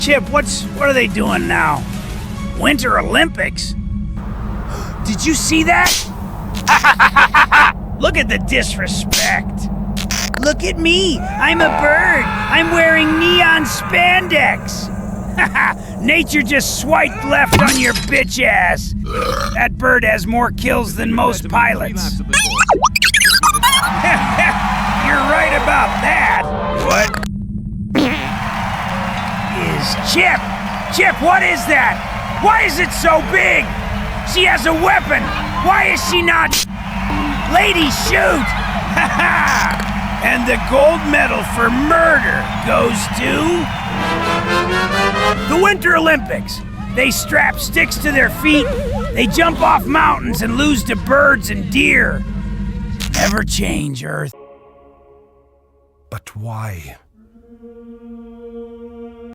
Chip, what are they doing now? Winter Olympics? Did you see that? Look at the disrespect. Look at me. I'm a bird. I'm wearing neon spandex. Nature just swiped left on your bitch ass. That bird has more kills than most pilots. You're right about that. What is Chip? Chip, what is that? Why is it so big? She has a weapon. Why is she not? Lady, shoot! And the gold medal for murder goes to the Winter Olympics. They strap sticks to their feet, they jump off mountains and lose to birds and deer. Never change, Earth. But why?